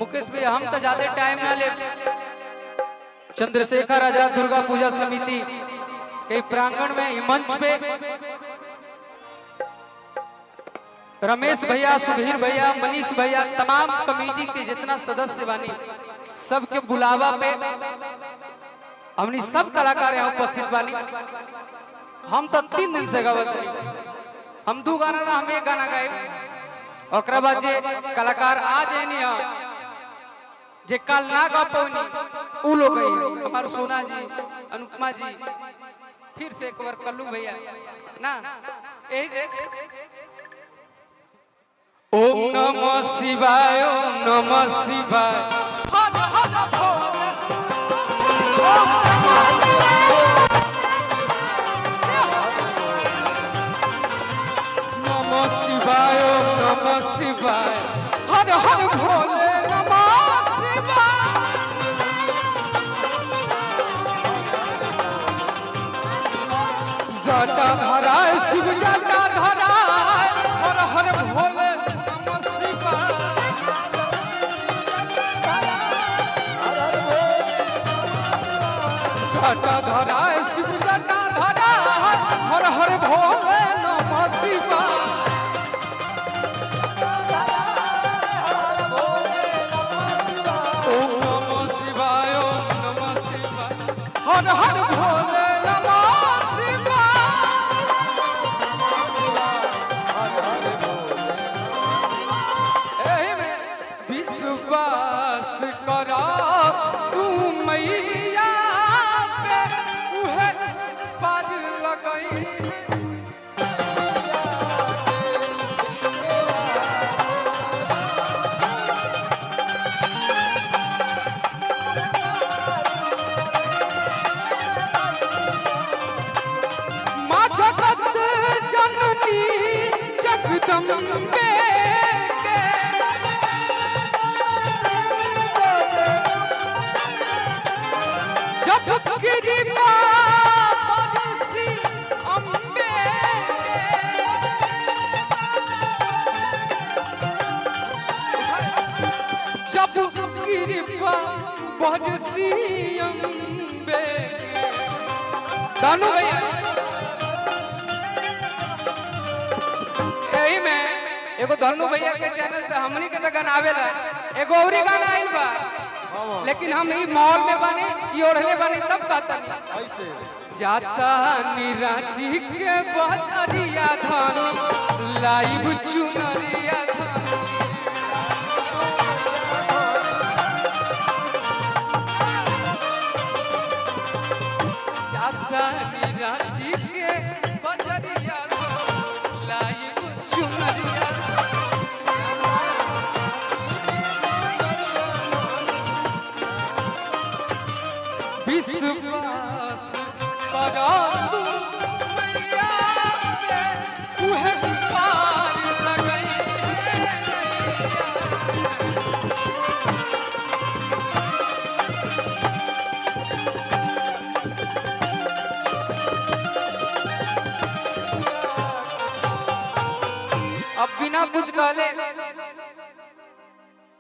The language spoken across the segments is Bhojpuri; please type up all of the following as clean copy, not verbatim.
मुकेश भाई हम तो ज्यादा टाइम ना ले। चंद्रशेखर आजाद दुर्गा पूजा समिति के प्रांगण में मंच पे रमेश भैया, सुधीर भैया, मनीष भैया, तमाम कमेटी के जितना सदस्य बानी सबके बुलावा पे हमनी सब कलाकार यहाँ उपस्थित बानी। हम तो 3 दिन से गावत रही। हम 2 गाना ना, हम 1 गाना गाए। ओकरा बाद जे कलाकार आ जाए नहीं जे कल ना गा पौनी उ लोग गई। हमारे सोना जी, अनुपमा जी, फिर से एक बार कल्लू भैया ना यही से ओम नमः शिवाय, ओम नमः शिवाय, हर हर भोले, नमः शिवाय, ओम नमः शिवाय, हर हर भोले, नमः शिवाय। जटा धराए शिव जटा धराए, हर हर भोले नमः शिवाय। जटा धराए शिव जटा धराए, हर हर भोले नमः शिवाय। ओम नमः शिवाय, ओम नमः शिवाय, हर हर भोले नमः शिवाय। एही में विश्वास करा तू मैया पे उहे पार लगई। माँ जगत जननी जगदम्बे के जब कृपा बरसी अम्बे के, जब कृपा बरसी अम्बे के। दानू भैया यही में एगो धनु भैया के चैनल से हमनी के तो गाना आवेला, एगो औरी गाना आइल बा, लेकिन हम ई मॉल में बानी, ई ओढ़ले बानी तब कहता नहीं ऐसे जाता निराजी के बजरिया धानी लाइव चुनरिया धानी। जाता निराजी के बजरिया धानी लाइव चुनरिया। विश्वास करा तू मैया पे उहे पार लगई अब बिना कुछ कहले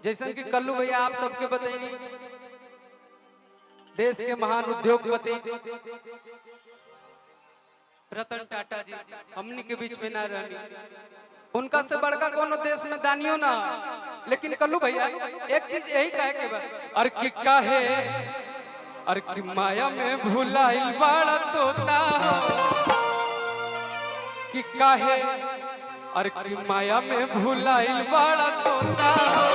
जैसन कि कल्लू भैया आप सबके बताइए देश के महान उद्योगपति रतन टाटा जी हमनी के बीच में ना रहनी, उनका से बड़का कोनो देश में दानियो ना। लेकिन कल्लू भैया एक चीज यही कहे के बा, अरे कि काहे अरे कि माया में भुलाइल बड़ा तोता हो, कि काहे अरे कि माया में भुलाइल बड़ा तोता हो,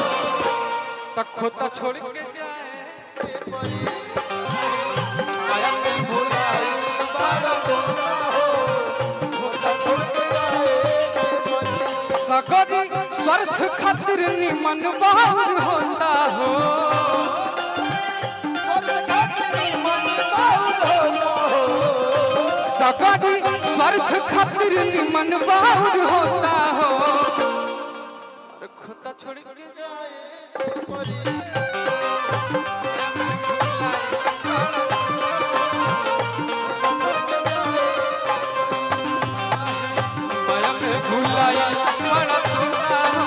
तक खोता छोड़ के जाए। सगरी स्वार्थ खातिर निमन बाहुर होता हो, सगरी स्वार्थ खातिर निमन बाहुर होता हो, खोता छोड़ के जाए। भुलाया बड़ा तोता हो,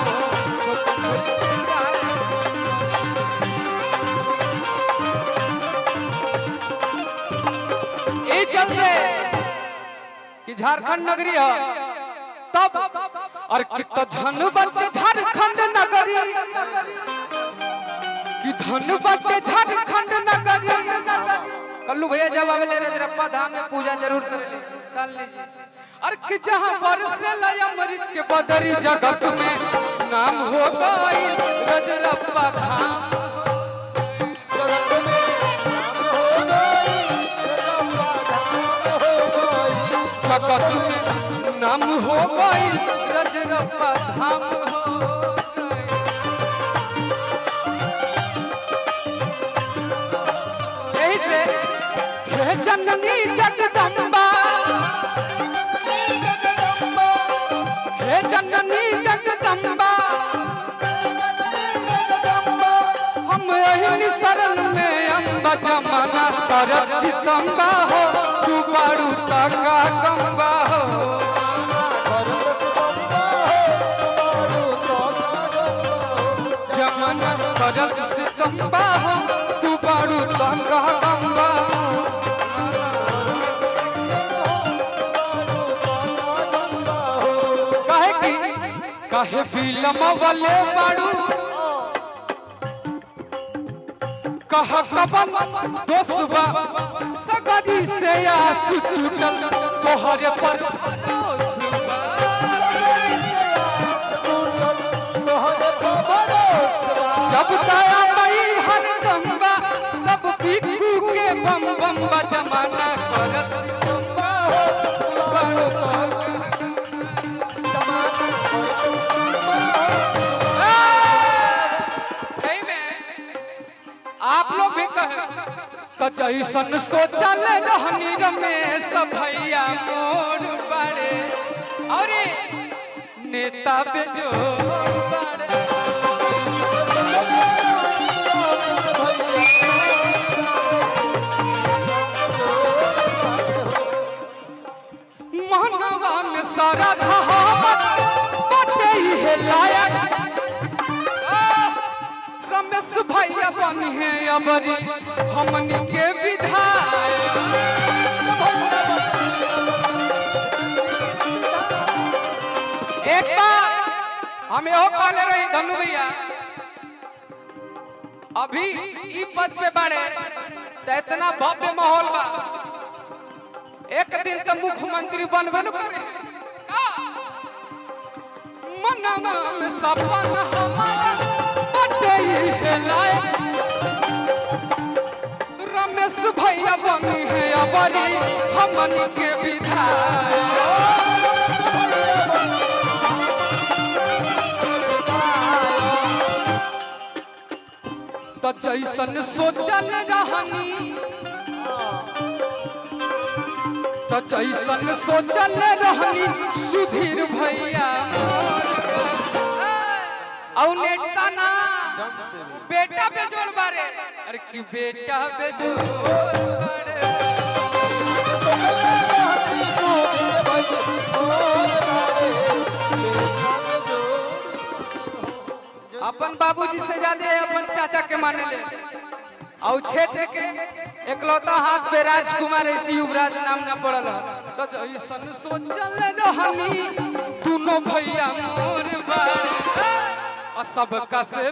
झारखंड नगरी है तब और कितना धन बटे झारखंड नगरी कि धन बटे झारखंड नगरी। कल्लू भैया जब आवे रजरप्पा धाम में पूजा जरूर करें साल लीजिए। और कि जहां बरसे अमृत के बदरी जगत में नाम हो गई रजरप्पा धाम। जगत में नाम हो गई रजरप्पा धाम हो गई। यही से हे जननी जगदम्बा, हे जननी जगदम्बा, हम यही शरण में अम्बा जमाना करत सितम्बा हो तू बारू तका गंबा हो। जमाना करत सितम्बा हो तू बारू तका गंबा। काहे बिलम वाले बाड़ू कह कबन दोसबा सगरी से आंसू टूटल तोहरे पर जब दया मई हर गंगा तब बिकू के बम बम जमाना करत सितम्बा हो बाड़ू आप लोग भी कहे तो जैसन सोचल रहनी रमेश भैया मोर बड़े और नेता बेजोर बड़े। मनवा में सारा कहावत बटे है लायक रमेश भैया बनी है अबरी हमनी के विधायक। एक बार हमें हो कहले रही धनु भैया अभी ई पद पे बढ़े तो इतना भव्य माहौल बा एक दिन तो मुख्यमंत्री बनबे न करे। मनवा में सपना हमारा रमेश भैया बनी है अबरी हमनी के विधायक। तो जैसन सोचल रहनी तो जैसन सोचल रहनी सुधीर भैया और नेता ना बेटा बेजोड़ बारे अरे कि बेटा बेजोड़ बारे। अपन बाबूजी से ज्यादा अपन चाचा के माने ले और क्षेत्र के एकलौता हाथ पे राजकुमार ऐसी युवराज नाम न पड़ल तो जैसन सोचल रहनी दोनों भैया मोर बारे सबका से